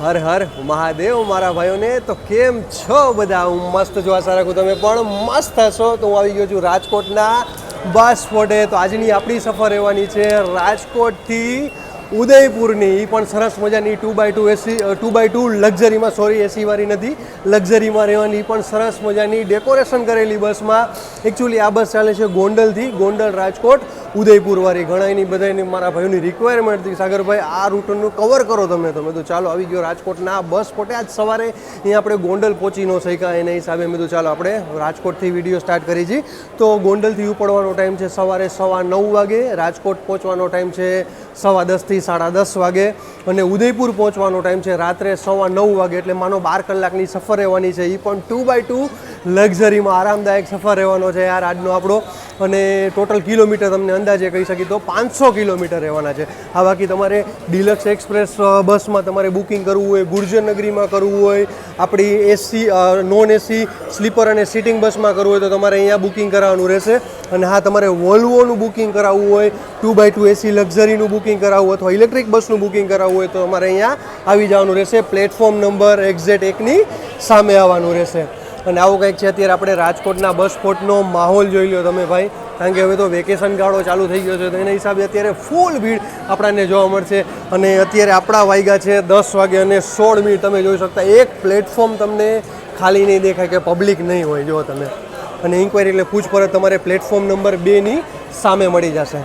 હર હર મહાદેવ મારા ભાઈઓને તો કેમ છો બધા? હું મસ્ત છું, આશા રાખું તમે પણ મસ્ત હશો. તો હું આવી ગયો છું રાજકોટના બસ સ્પોટે. તો આજની આપણી સફર રહેવાની છે રાજકોટથી ઉદયપુરની. એ પણ સરસ મજાની 2x2 એસી 2x2 લક્ઝરીમાં, સોરી એસીવાળી નથી, લક્ઝરીમાં રહેવાની પણ સરસ મજાની ડેકોરેશન કરેલી બસમાં. એકચ્યુઅલી આ બસ ચાલે છે ગોંડલથી, ગોંડલ રાજકોટ ઉદયપુરવાળી. ઘણાની બધાની મારા ભાઈઓની રિક્વાયરમેન્ટ હતી, સાગરભાઈ આ રૂટનું કવર કરો તમે તો ચાલો આવી ગયો રાજકોટના બસ સ્પોટે. આજ સવારે અહીંયા આપણે ગોંડલ પહોંચી ન શક્યા, એના હિસાબે મેં તો ચાલો આપણે રાજકોટથી વિડીયો સ્ટાર્ટ કરી છીએ. તો ગોંડલથી ઉપડવાનો ટાઈમ છે સવારે 9:15 વાગે, રાજકોટ પહોંચવાનો ટાઈમ છે 10:15 થી 10:30 વાગે, અને ઉદયપુર પહોંચવાનો ટાઈમ છે રાત્રે 9:15 વાગે. એટલે માનો 12 કલાકની સફર રહેવાની છે, એ પણ 2x2 લક્ઝરીમાં. આરામદાયક સફર રહેવાનો છે યાર આજનો આપણો. અને ટોટલ કિલોમીટર તમને અંદાજે કહી શકી તો 500 કિલોમીટર રહેવાના છે. આ બાકી તમારે ડિલક્સ એક્સપ્રેસ બસમાં તમારે બુકિંગ કરવું હોય, ગુર્જરનગરીમાં કરવું હોય, આપણી એસી નોન એસી સ્લીપર અને સિટિંગ બસમાં કરવું હોય તો તમારે અહીંયા બુકિંગ કરાવવાનું રહેશે. અને હા, તમારે વોલ્વોનું બુકિંગ કરાવવું હોય, 2x2 એસી લક્ઝરીનું બુકિંગ કરાવવું અથવા ઇલેક્ટ્રિક બસનું બુકિંગ કરાવવું હોય તો તમારે અહીંયા આવી જવાનું રહેશે. પ્લેટફોર્મ નંબર એક્ઝેટ 1ની સામે આવવાનું રહેશે. અને આવું કંઈક છે અત્યારે આપણે રાજકોટના બસ સ્પોટનો માહોલ જોઈ લો તમે ભાઈ, કારણ કે હવે તો વેકેશન ગાળો ચાલુ થઈ ગયો છે, તો એના હિસાબે અત્યારે ફૂલ ભીડ આપણને જોવા મળશે. અને અત્યારે આપણા વાગ્યા છે 10 વાગે અને 16 મિનિટ. તમે જોઈ શકતા એક પ્લેટફોર્મ તમને ખાલી નહીં દેખાય કે પબ્લિક નહીં હોય જો તમે. અને ઇન્ક્વાયરી એટલે પૂછપરછ તમારે પ્લેટફોર્મ નંબર 2ની સામે મળી જશે.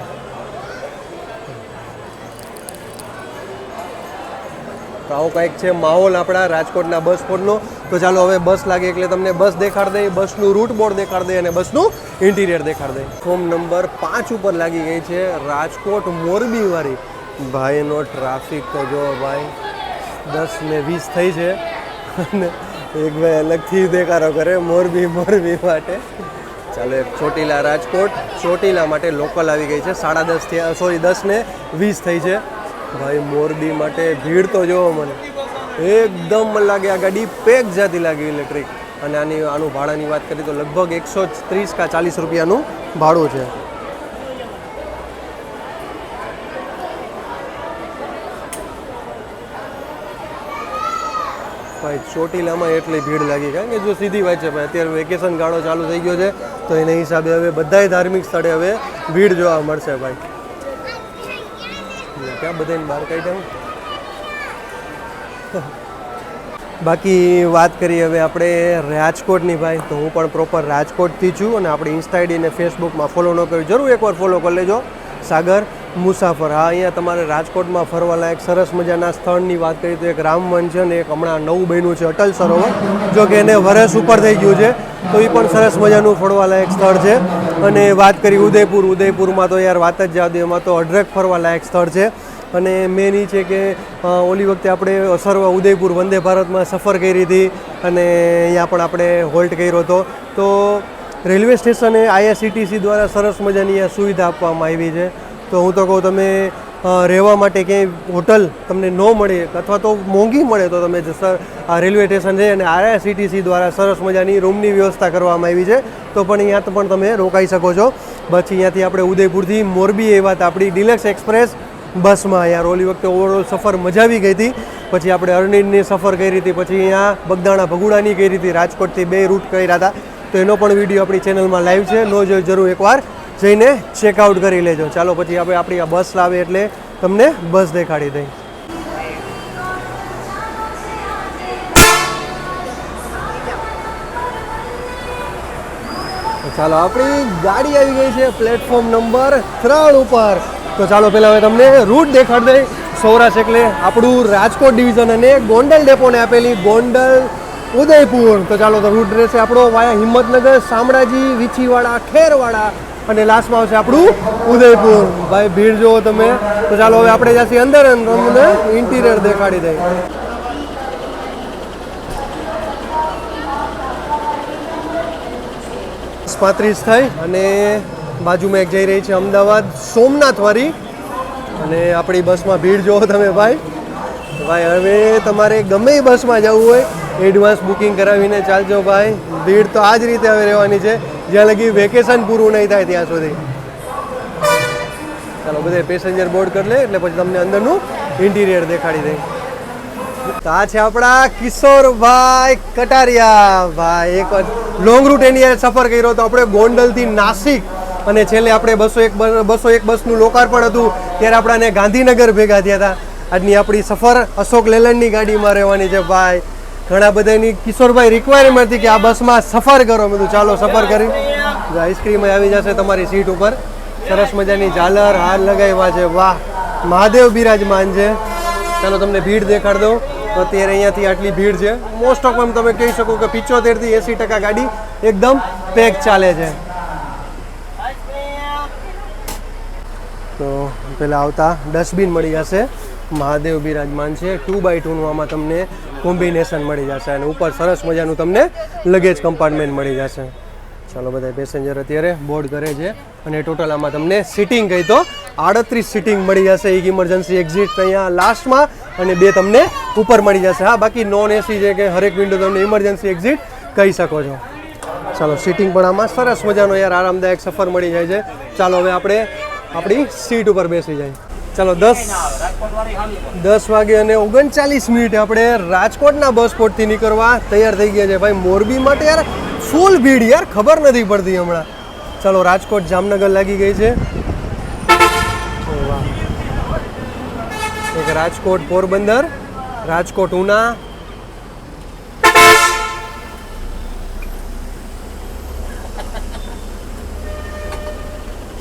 તો આવો કંઈક છે માહોલ આપણા રાજકોટના બસ સ્પોટનો. તો ચાલો હવે બસ લાગે એટલે તમને બસ દેખાડ દઈએ, બસનું રૂટ બોર્ડ દેખાડ દઈએ અને બસનું ઇન્ટિરિયર દેખાડ દઈએ. ફોર્મ નંબર 5 ઉપર લાગી ગઈ છે રાજકોટ મોરબીવાળી. ભાઈનો ટ્રાફિક તો જો ભાઈ 10:20 થઈ છે અને એક ભાઈ અલગથી દેખાડો કરે મોરબી માટે. ચાલો એક ચોટીલા રાજકોટ, ચોટીલા માટે લોકલ આવી ગઈ છે. 10:20 થઈ છે. ભાઈ મોરબી માટે ભીડ તો જોવો મને એકદમ લાગે. આ ગાડી પેક જાતી લાગી ઇલેક્ટ્રિક. અને આનું ભાડાની વાત કરીએ તો લગભગ 130 કે 40 રૂપિયાનું ભાડું છે. ભાઈ ચોટીલામાં એટલી ભીડ લાગી, કારણ કે જો સીધી વાત છે ભાઈ, અત્યારે વેકેશન ગાળો ચાલુ થઈ ગયો છે તો એના હિસાબે હવે બધાય ધાર્મિક સ્થળે હવે ભીડ જોવા મળશે ભાઈ. ક્યાં બધાને બહાર કાઢ્યા. બાકી વાત કરીએ હવે આપણે રાજકોટની ભાઈ, તો હું પણ પ્રોપર રાજકોટથી છું અને આપણી ઇન્સ્ટા આઈડી અને ફેસબુકમાં ફોલો ન કર્યું જરૂર એકવાર ફોલો કરી લેજો, સાગર મુસાફર. હા, અહીંયા તમારે રાજકોટમાં ફરવા લાયક સરસ મજાના સ્થળની વાત કરીએ તો એક રામવન છે અને એક હમણાં નવું બન્યું છે અટલ સરોવર. જો કે એને વર્ષ ઉપર થઈ ગયું છે તો એ પણ સરસ મજાનું ફરવા લાયક સ્થળ છે. અને વાત કરી ઉદયપુરમાં તો યાર વાત જ જવા દે, એમાં તો અઢળક ફરવા લાયક સ્થળ છે. અને મેન એ છે કે ઓલી વખતે આપણે ઉદયપુર વંદે ભારતમાં સફર કરી હતી અને અહીંયા પણ આપણે હોલ્ટ કર્યો હતો. તો રેલવે સ્ટેશને IRCTC દ્વારા સરસ મજાની આ સુવિધા આપવામાં આવી છે. તો હું તો કહું તમે રહેવા માટે ક્યાંય હોટલ તમને ન મળે અથવા તો મોંઘી મળે તો તમે આ રેલવે સ્ટેશન છે અને IRCTC દ્વારા સરસ મજાની રૂમની વ્યવસ્થા કરવામાં આવી છે. તો પણ અહીંયા પણ તમે રોકાઈ શકો છો. પછી અહીંયાથી આપણે ઉદયપુરથી મોરબી આવ્યા હતા આપણી ડિલક્સ એક્સપ્રેસ બસમાં. યાર ઓલી વખતે ઓવરઓલ સફર મજા આવી ગઈ હતી. પછી આપણે અરણીની સફર કરી હતી, પછી અહીંયા બગદાણા ભગુડાની કરી હતી, રાજકોટથી 2 રૂટ કર્યા હતા. તો એનો પણ વિડીયો આપણી ચેનલમાં લાઈવ છે, નો જોઈ જરૂર એકવાર જઈને ચેકઆઉટ કરી લેજો. ચાલો પછી આપણે આપણી આ બસ લાવે એટલે તમને બસ દેખાડી દઈ. ચાલો આપણી ગાડી આવી ગઈ છે પ્લેટફોર્મ નંબર 3 ઉપર. તો ચાલો પહેલાં હવે તમને રૂટ દેખાડ દઈ. સૌરાષ્ટ્ર એટલે આપણું રાજકોટ ડિવિઝન અને ગોંડલ ડેપોને આપેલી ગોંડલ ઉદયપુર. તો ચાલો તો રૂટ રહેશે આપણો વાયા હિંમતનગર, શામળાજી, વીછીવાડા, ખેરવાડા અને લાસ્ટમાં આવશે આપણું ઉદયપુર. ભાઈ ભીડ જુઓ તમે. તો ચાલો હવે આપણે જ્યાંથી અંદર તમને ઇન્ટિરિયર દેખાડી દઈએ. 35 થઈ અને બાજુમાં એક જઈ રહી છે અમદાવાદ સોમનાથવાળી. અને આપણી બસમાં ભીડ જુઓ તમે ભાઈ. હવે તમારે ગમે એ બસમાં જવું હોય એડવાન્સ બુકિંગ કરાવીને ચાલજો ભાઈ. ભીડ તો આ જ રીતે હવે રહેવાની છે જ્યાં લગી વેકેશન પૂરું નહીં થાય ત્યાં સુધી. ચાલો બધા પેસેન્જર બોર્ડ કરી લે એટલે પછી તમને અંદરનું ઇન્ટિરિયર દેખાડી દઈએ. તો આ છે આપણા કિશોરભાઈ કટારિયા ભાઈ. એક લોંગ રૂટ એની સફર કર્યો તો આપણે ગોંડલથી નાસિક અને છેલ્લે આપણે 201 બસનું લોકાર્પણ હતું ત્યારે આપણાને ગાંધીનગર ભેગા થયા હતા. આજની આપણી સફર અશોક લેલેન્ડની ગાડીમાં રહેવાની છે ભાઈ. ઘણા બધાની કિશોરભાઈ રિક્વાયરમેન્ટ હતી કે આ બસમાં સફર કરો. મેં કીધું ચાલો સફર કરી. આઈસ્ક્રીમ આવી જશે તમારી સીટ ઉપર. સરસ મજાની ઝાલર હાર લગાવ્યા છે. વાહ, મહાદેવ બિરાજમાન છે. ચાલો તમને ભીડ દેખાડ દઉં. તો અત્યારે અહીંયાથી આટલી ભીડ છે. મોસ્ટ ઓફ તમે કહી શકો કે 75 થી 80% ગાડી એકદમ પેક ચાલે છે. તો પેલા આવતા ડસ્ટબિન મળી જશે. મહાદેવ બિરાજમાન છે. 2x2 નું આમાં તમને કોમ્બિનેશન મળી જશે અને ઉપર સરસ મજાનું તમને લગેજ કમ્પાર્ટમેન્ટ મળી જશે. ચાલો બધા પેસેન્જર અત્યારે બોર્ડ કરે છે અને ટોટલ આમાં તમને સીટિંગ કહી તો 38 સીટિંગ મળી જશે. એક ઇમરજન્સી એક્ઝિટ અહીંયા લાસ્ટમાં અને 2 તમને ઉપર મળી જશે. હા, બાકી નોન એસી છે કે હરેક વિન્ડો તમને ઇમરજન્સી એક્ઝિટ કહી શકો છો. ચાલો સીટિંગ પણ આમાં સરસ મજાનો યાર આરામદાયક સફર મળી જાય છે. ચાલો હવે આપણે આપણી સીટ ઉપર બેસી જાય. ચાલો 10 વાગે અને 39 મિનિટે આપણે રાજકોટના બસ સ્પોટથી નીકળવા તૈયાર થઈ ગયા છે ભાઈ. મોરબી માટે યાર ફૂલ ભીડ યાર, ખબર નથી પડતી હમણાં. ચાલો રાજકોટ જામનગર લાગી ગઈ છે. એક રાજકોટ પોરબંદર, રાજકોટ ઉના,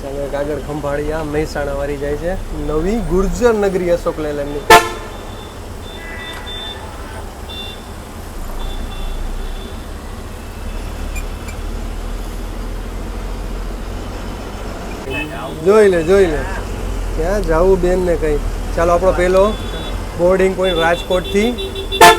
ચાલો એક આગળ ખંભાળિયા મહેસાણા વાળી જાય છે. નવી ગુર્જર નગરી અશોક લેલેન્ડની. જોઈ લે ક્યાં જવું બેન ને કઈ. ચાલો આપણો પહેલો બોર્ડિંગ પોઈન્ટ રાજકોટથી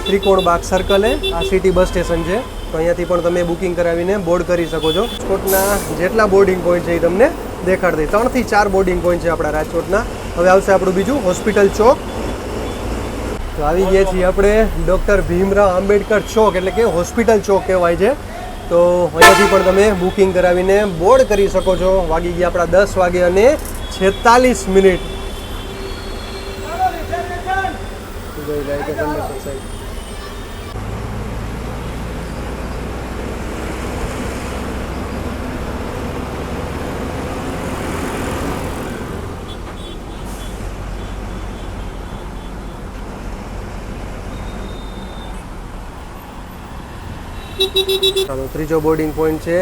ત્રિકોણબાગ સર્કલે આ સિટી બસ સ્ટેશન છે. તો અહીંયાથી પણ તમે બુકિંગ કરાવીને બોર્ડ કરી શકો છો. રાજકોટના જેટલા બોર્ડિંગ પોઈન્ટ છે એ તમને દેખાડ દઈ. 3 થી 4 બોર્ડિંગ પોઈન્ટ છે આપણા રાજકોટના. હવે આવશે આપણું બીજું હોસ્પિટલ ચોક. તો આવી ગયા છીએ આપણે ડૉક્ટર ભીમરાવ આંબેડકર ચોક, એટલે કે હોસ્પિટલ ચોક કહેવાય છે. તો અહીંયાથી પણ તમે બુકિંગ કરાવીને બોર્ડ કરી શકો છો. વાગી ગયા આપણા 10 વાગે અને 46 મિનિટ. ચાલો ત્રીજો બોર્ડિંગ પોઈન્ટ છે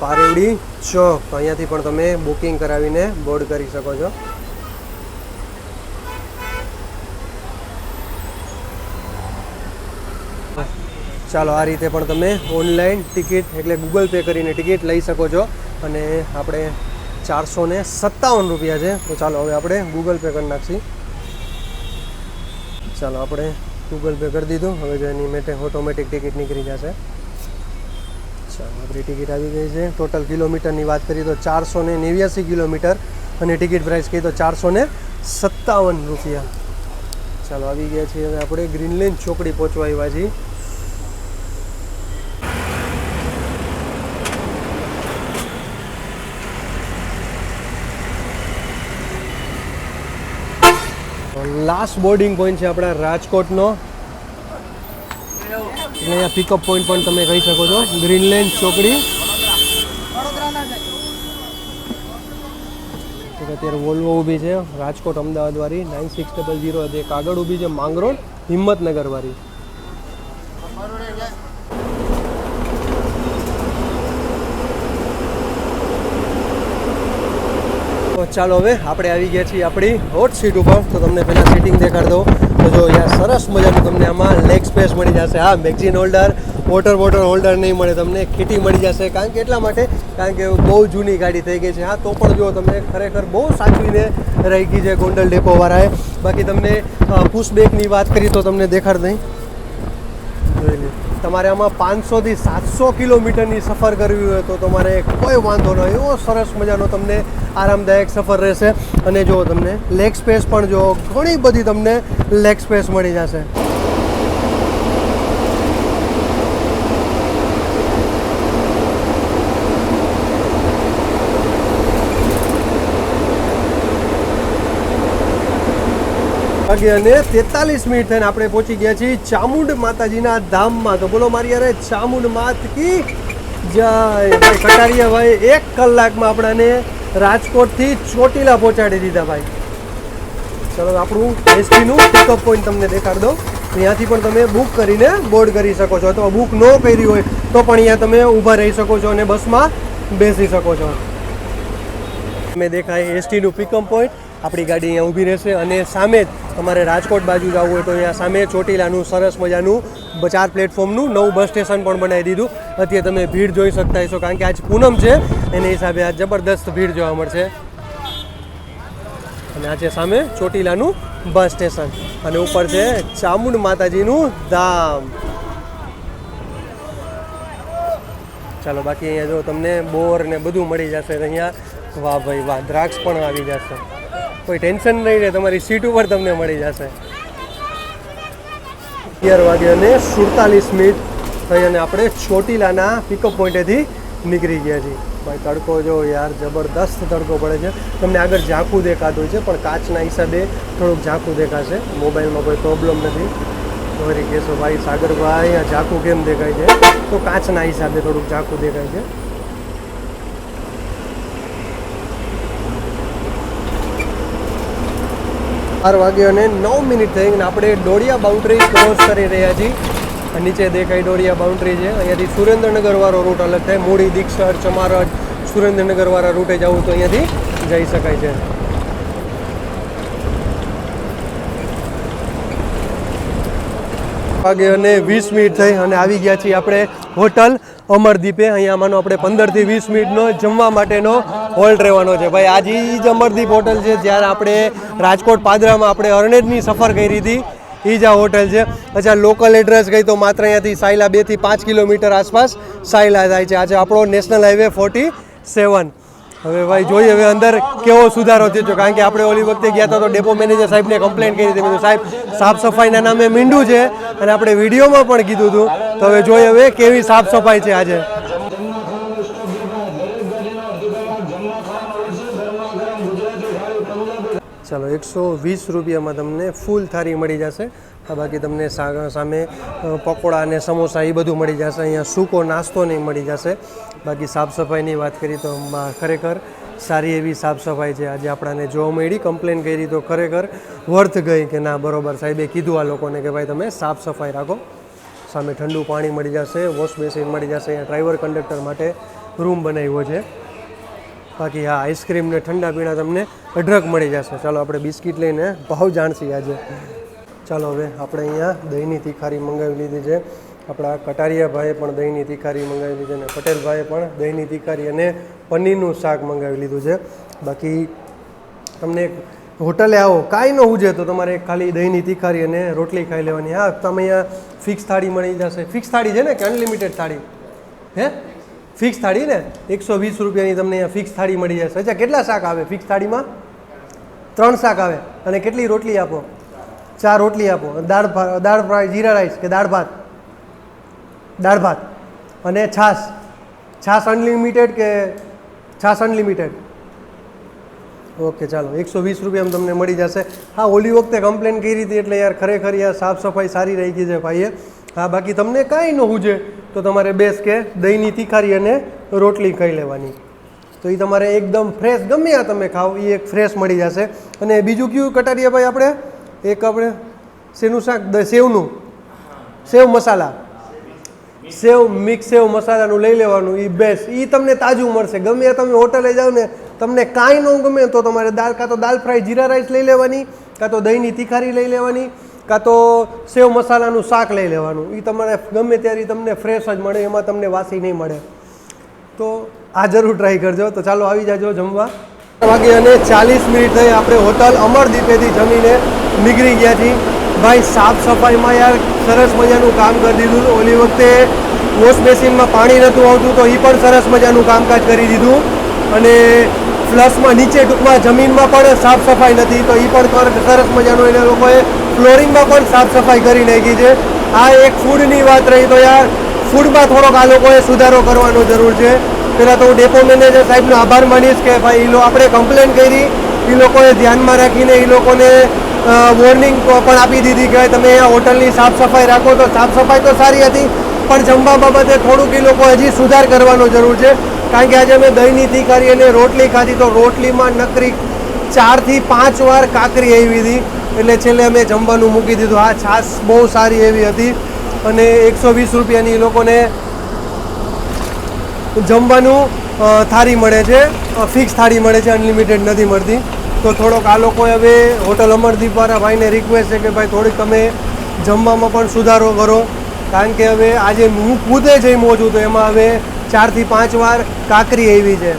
પારેવડી ચોક. તો અહીંયાથી પણ તમે બુકિંગ કરાવીને બોર્ડ કરી શકો છો. ચાલો આ રીતે પણ તમે ઓનલાઈન ટિકિટ એટલે ગૂગલ પે કરીને ટિકિટ લઈ શકો છો. અને આપણે 457 રૂપિયા છે. તો ચાલો હવે આપણે ગૂગલ પે કરી નાખીએ. ચાલો આપણે ગૂગલ પે કરી દીધું. હવે જો એની માટે ઓટોમેટિક ટિકિટ નીકળી જશે. ચાલો આપણી ટિકિટ આવી ગઈ છે. ટોટલ કિલોમીટરની વાત કરીએ તો 489 કિલોમીટર અને ટિકિટ પ્રાઇસ કહીએ તો 457 રૂપિયા. ચાલો આવી ગયા છીએ હવે આપણે ગ્રીનલેન્ડ ચોકડી પહોંચવા આવ્યા છીએ. લાસ્ટ બોર્ડિંગ પોઈન્ટ છે આપણા રાજકોટનો. એટલે અહીંયા પિકઅપ પોઈન્ટ પણ તમે કહી શકો છો, ગ્રીનલેન્ડ ચોકડી. અત્યારે વોલ્વો ઊભી છે રાજકોટ અમદાવાદ વાળી 9600. એક આગળ ઊભી છે માંગરોળ હિંમતનગર વાળી. તો ચાલો હવે આપણે આવી ગયા છીએ આપણી હોટ સીટ ઉપર. તો તમને પહેલાં સીટિંગ દેખાડ દઉં. તો જો યાર સરસ મજાનું તમને આમાં લેગ સ્પેસ મળી જશે. હા, magazine holder, water bottle holder નહીં મળે તમને, ખીટી મળી જશે. કારણ કે એટલા માટે કારણ કે બહુ જૂની ગાડી થઈ ગઈ છે. હા, તો પણ જો તમને ખરેખર બહુ સાચવીને રાખી છે ગોંડલ ડેપોવાળાએ. બાકી તમને પુશબેકની વાત કરી તો તમને દેખાડ નહીં. જોઈ લો, તમારે આમાં 500 થી 700 કિલોમીટરની સફર કરવી હોય તો તમારે કોઈ વાંધો ન. એવો સરસ મજાનો તમને આરામદાયક સફર રહેશે. અને જો તમને લેગ સ્પેસ પણ જો ઘણી બધી તમને લેગ સ્પેસ મળી જશે. વાગે અને 43 મિનિટ થઈને આપણે પહોંચી ગયા છીએ ચામુંડ માતાજીના ધામમાં. તો બોલો મારી યાર ચામુંડ માત કી જય. ભાઈ કટારિયા ભાઈ 1 કલાકમાં આપણાને રાજકોટથી ચોટીલા પહોંચાડી દીધા ભાઈ. ચલો આપણું એસટીનું પિકઅપ પોઈન્ટ તમને દેખાડી દો. અહીંયાથી પણ તમે બુક કરીને બોર્ડ કરી શકો છો, અથવા બુક ન કરી હોય તો પણ અહીંયા તમે ઊભા રહી શકો છો અને બસમાં બેસી શકો છો. તમે દેખાય એસટીનું પિકઅપ પોઈન્ટ, આપણી ગાડી અહીંયા ઊભી રહેશે અને સામે જ તમારે રાજકોટ બાજુ જવું હોય તો અહીંયા સામે ચોટીલાનું સરસ મજાનું 4 પ્લેટફોર્મનું નવું બસ સ્ટેશન પણ બનાવી દીધું. અત્યારે તમે ભીડ જોઈ શકતા હશો, કારણ કે આજ પૂનમ છે એના હિસાબે આ જબરદસ્ત ભીડ જોવા મળશે. અને આ છે સામે ચોટીલાનું બસ સ્ટેશન અને ઉપર છે ચામુંડ માતાજીનું ધામ. ચાલો બાકી અહીંયા જો તમને બોર ને બધું મળી જશે અહીંયા. વાહ ભાઈ વાહ, દ્રાક્ષ પણ આવી જશે, કોઈ ટેન્શન નહીં રહે, તમારી સીટ ઉપર તમને મળી જશે. 11 વાગે અને 47 મિનિટ થઈ અને આપણે ચોટીલાના પિકઅપ પોઈન્ટેથી નીકળી ગયા છીએ. ભાઈ તડકો જો યાર જબરદસ્ત તડકો પડે છે. તમને આગળ ઝાંખું દેખાતું હોય છે પણ કાચના હિસાબે થોડુંક ઝાંખું દેખાશે. મોબાઈલમાં કોઈ પ્રોબ્લેમ નથી. ફરી કહેશો ભાઈ સાગરભાઈ આ ઝાંખું કેમ દેખાય છે, તો કાચના હિસાબે થોડુંક ઝાંખું દેખાય છે. બાર વાગે અને 9 મિનિટ થઈ અને આપણે ડોડિયા બાઉન્ડ્રી ક્રોસ કરી રહ્યા છીએ. નીચે દેખાય ડોડિયા બાઉન્ડ્રી છે. અહીંયાથી સુરેન્દ્રનગર વાળો રૂટ અલગ થાય. મૂળી, દીક્ષર, ચમારજ, સુરેન્દ્રનગર વાળા રૂટે જવું તો અહીંયાથી જઈ શકાય છે. વાગે અને 20 મિનિટ થઈ અને આવી ગયા છીએ આપણે હોટલ અમરદીપે. અહીંયા માનો આપણે 15 થી 20 મિનિટનો જમવા માટેનો હોલ્ટ રહેવાનો છે. ભાઈ આજે જ અમરદીપ હોટલ છે, જ્યારે આપણે રાજકોટ પાદરામાં આપણે અરણેજની સફર કરી હતી એ જ આ હોટલ છે. અચ્છા લોકલ એડ્રેસ કહી તો માત્ર અહીંયાથી સાયલા 2 થી 5 કિલોમીટર આસપાસ સાયલા થાય છે. આજે આપણો નેશનલ હાઈવે 47. હવે ભાઈ જોઈએ હવે અંદર કેવો સુધારો થયો છે, કારણ કે આપણે ઓલી વખતે ગયા હતા તો ડેપો મેનેજર સાહેબને કમ્પ્લેન કરી હતી. મેં સાહેબ સાફ સફાઈના નામે મીંડું છે અને આપણે વિડીયોમાં પણ કીધું હતું. તો હવે જોઈએ હવે કેવી સાફ સફાઈ છે આજે. ચાલો 120 રૂપિયામાં તમને ફૂલ થાળી મળી જશે. બાકી તમને સામે પકોડા અને સમોસા એ બધું મળી જશે. અહીંયા સૂકો નાસ્તો નહીં મળી જશે. બાકી સાફ સફાઈની વાત કરી તો ખરેખર સારી એવી સાફ સફાઈ છે. આજે આપણાને જોવા મળી, કમ્પ્લેન કરી તો ખરેખર વર્થ ગઈ કે ના બરોબર સાહેબે કીધું આ લોકોને કે ભાઈ તમે સાફ સફાઈ રાખો. સામે ઠંડુ પાણી મળી જશે, વોશ બેસિન મળી જશે. અહીંયા ડ્રાઈવર કંડક્ટર માટે રૂમ બનાવ્યો છે. બાકી હા આઈસ્ક્રીમ ને ઠંડા પીણા તમને અઢળક મળી જશે. ચાલો આપણે બિસ્કિટ લઈને ભાવ જાણશી આજે. ચાલો હવે આપણે અહીંયા દહીંની તીખારી મંગાવી લીધી છે. આપણા કટારિયાભાઈએ પણ દહીંની તીખારી મંગાવી લીધી છે અને પટેલભાઈએ પણ દહીંની તીખારી અને પનીરનું શાક મંગાવી લીધું છે. બાકી તમને હોટલે આવો કાંઈ ન ઉજે તો તમારે ખાલી દહીંની તીખારી અને રોટલી ખાઈ લેવાની. હા તમે અહીંયા ફિક્સ થાળી મળી જશે. ફિક્સ થાળી છે ને કે અનલિમિટેડ થાળી? હે ફિક્સ થાળી ને 120 રૂપિયાની તમને અહીંયા ફિક્સ થાળી મળી જશે. અચ્છા કેટલા શાક આવે ફિક્સ થાળીમાં? 3 શાક આવે. અને કેટલી રોટલી આપો? 4 રોટલી આપો. દાળ ફ્રાય, જીરા રાઈસ કે દાળ ભાત? દાળ ભાત અને છાશ. છાશ અનલિમિટેડ કે છાશ અનલિમિટેડ? ઓકે ચાલો 120 રૂપિયામાં તમને મળી જશે. હા ઓલી વખતે કમ્પ્લેન કરી હતી એટલે યાર ખરેખર યાર સાફ સફાઈ સારી રહી ગઈ છે ભાઈએ. હા બાકી તમને કાંઈ ન હુજે તો તમારે બેસ કે દહીંની તીખારી અને રોટલી ખાઈ લેવાની. તો એ તમારે એકદમ ફ્રેશ ગમે આ તમે ખાઓ એ એક ફ્રેશ મળી જશે. અને બીજું કયું કટારીએ ભાઈ આપણે આપણે શેનું શાક? સેવનું, સેવ મસાલા, સેવ મિક્સ સેવ મસાલાનું લઈ લેવાનું. એ બેસ્ટ, એ તમને તાજું મળશે. ગમે તમે હોટલે જાઓ ને તમને કાંઈ ન ગમે તો તમારે કાં તો દાલ ફ્રાય જીરા રાઈસ લઈ લેવાની, કાં તો દહીંની તીખારી લઈ લેવાની, કાં તો સેવ મસાલાનું શાક લઈ લેવાનું. એ તમારે ગમે ત્યારે તમને ફ્રેશ જ મળે, એમાં તમને વાસી નહીં મળે. તો આ જરૂર ટ્રાય કરજો. તો ચાલો આવી જાજો જમવા. વાગે અને 40 મિનિટ થઈ આપણે હોટલ અમરદીપેથી જમીને નીકળી ગયા છીએ. ભાઈ સાફ સફાઈમાં યાર સરસ મજાનું કામ કરી દીધું. ઓલી વખતે વોશ બેસિનમાં પાણી નહોતું આવતું તો એ પણ સરસ મજાનું કામકાજ કરી દીધું. અને ફ્લશમાં નીચે ટૂંકમાં જમીનમાં પણ સાફ સફાઈ નથી તો એ પણ સરસ મજાનું એને લોકોએ ફ્લોરિંગમાં પણ સાફ સફાઈ કરી નાખી છે. આ એક ફૂડની વાત રહી તો યાર ફૂડમાં થોડોક આ લોકોએ સુધારો કરવાનો જરૂર છે. પહેલાં તો હું ડેપો મેનેજર સાહેબનો આભાર માનીશ કે ભાઈ આપણે કમ્પ્લેન કરી, એ લોકોએ ધ્યાનમાં રાખીને એ લોકોને વોર્નિંગ પણ આપી દીધી કે તમે અહીંયા હોટલની સાફ સફાઈ રાખો. તો સાફ સફાઈ તો સારી હતી, પણ જમવા બાબતે થોડુંક એ લોકો હજી સુધાર કરવાનો જરૂર છે. કારણ કે આજે અમે દહીંની તીખારી અને રોટલી ખાધી, તો રોટલીમાં નકરી 4 થી 5 વાર કાકરી આવી હતી, એટલે છેલ્લે અમે જમવાનું મૂકી દીધું. આ છાશ બહુ સારી એવી હતી અને 120 રૂપિયાની એ લોકોને જમવાનું થાળી મળે છે, ફિક્સ થાળી મળે છે, અનલિમિટેડ નથી મળતી. તો થોડોક આ લોકોએ હવે હોટલ અમરદીપવાળા ભાઈને રિક્વેસ્ટ છે કે ભાઈ થોડીક તમે જમવામાં પણ સુધારો કરો. કારણ કે હવે આજે હું ખુદે જમ્યો છું તો એમાં હવે 4 થી 5 વાર કાકરી આવી છે.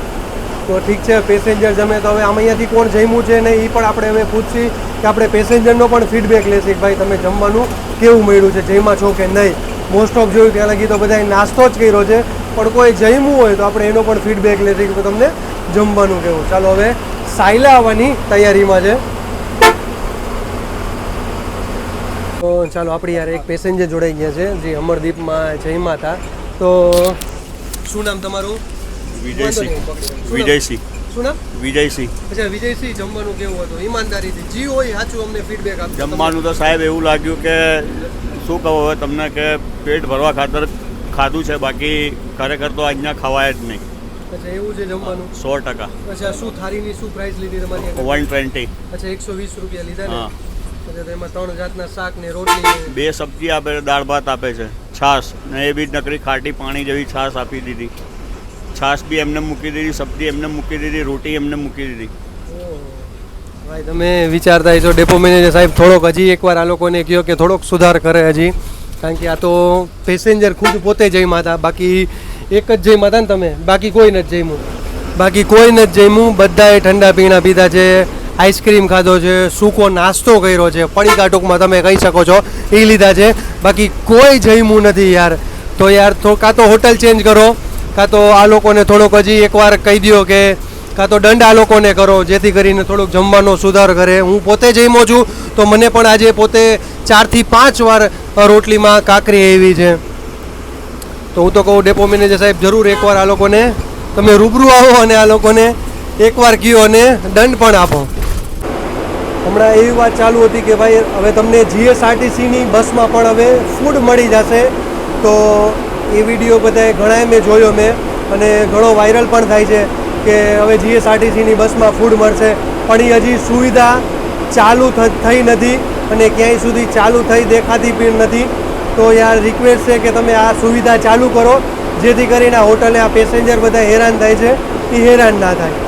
તો ઠીક છે, પેસેન્જર જમે તો હવે આમ અહીંયાથી કોણ જમ્યું છે ને એ પણ આપણે હવે પૂછીએ કે આપણે પેસેન્જરનો પણ ફીડબેક લેશે કે ભાઈ તમે જમવાનું કેવું મળ્યું છે, જમ્યા છો કે નહીં. મોસ્ટ ઓફ જોયું ત્યાં લગી તો બધાએ નાસ્તો જ કર્યો છે, પણ કોઈ જમ્યું હોય તો આપણે એનો પણ ફીડબેક લેશે કે તમને જમવાનું કેવું. ચાલો હવે સાયલા આવવાની તૈયારીમાં છે. તો ચાલો આપણી યાર એક પેસેન્જર જોડાઈ ગયા છે જે અમરદીપમાં જમ્યા હતા. તો શું નામ તમારું? વિજયસિંહ. વિજયસિંહ. શું નામ? વિજયસિંહ. અચ્છા વિજયસિંહ, જમવાનું કેવું હતું? ઈમાનદારીથી જી હોય સાચું અમને ફીડબેક આપજો. જમવાનું તો સાહેબ એવું લાગ્યું કે શું કહું હવે તમને કે પેટ ભરવા ખાતર ખાધું છે, બાકી ખરેખર તો અહીંયા ખવાય જ નહીં. અચ્છા એવું છે જમવાનું? 100%. અચ્છા શું થાળીની શું પ્રાઇસ લીધી તમારી? 120. અચ્છા 120 રૂપિયા લીધા ને? હા. અચ્છા તો એમાં 3 જાતના શાક ને રોટલી ને 2 સબ્જી આપે છે, દાળ ભાત આપે છે, છાશ ને એ બી નકરી ખાટી પાણી જેવી છાશ આપી દીધી. છાશ બી એમને મૂકી દીધી, સબ્જી એમને મૂકી દીધી, રોટી એમને મૂકી દીધી. ભાઈ તમે વિચારતા છો ડેપો મેનેજર સાહેબ થોડોક હજી એકવાર આ લોકોને કહો કે થોડોક સુધાર કરે હજી. કારણ કે આ તો પેસેન્જર ખુદ પોતે જમ્યા હતા, બાકી એક જ જમ્યા હતા ને તમે, બાકી કોઈ નથી જમ્યું. બાકી કોઈ નથી જમ્યું, બધાએ ઠંડા પીણા પીધા છે, આઈસ્ક્રીમ ખાધો છે, સૂકો નાસ્તો કર્યો છે, પડીકા ટૂંકમાં તમે કહી શકો છો એ લીધા છે, બાકી કોઈ જમ્યું નથી યાર. તો યાર કાં તો હોટલ ચેન્જ કરો, કાં તો આ લોકોને થોડોક હજી એકવાર કહી દો કે કાં તો દંડ આ લોકોને કરો, જેથી કરીને થોડોક જમવાનો સુધાર કરે. હું પોતે જમ્યો છું તો મને પણ આજે પોતે 4 થી 5 વાર રોટલીમાં કાકરી આવી છે. તો હું તો કહું ડેપો મેનેજર સાહેબ જરૂર એકવાર આ લોકોને તમે રૂબરૂ આવો અને આ લોકોને એકવાર કહો અને દંડ પણ આપો. હમણાં એવી વાત ચાલુ હતી કે ભાઈ હવે તમને જીએસઆરટીસીની બસમાં પણ હવે ફૂડ મળી જશે. તો એ વિડીયો બધાએ ઘણાએ મેં જોયો મેં, અને ઘણો વાયરલ પણ થાય છે કે હવે જીએસઆરટીસીની બસમાં ફૂડ મળશે. પણ એ હજી સુવિધા ચાલુ થઈ નથી અને ક્યાંય સુધી ચાલુ થઈ દેખાતી પણ નથી. તો યાર રિક્વેસ્ટ છે કે તમે આ સુવિધા ચાલુ કરો, જેથી કરીને આ હોટલે આ પેસેન્જર બધા હેરાન થાય છે એ હેરાન ના થાય.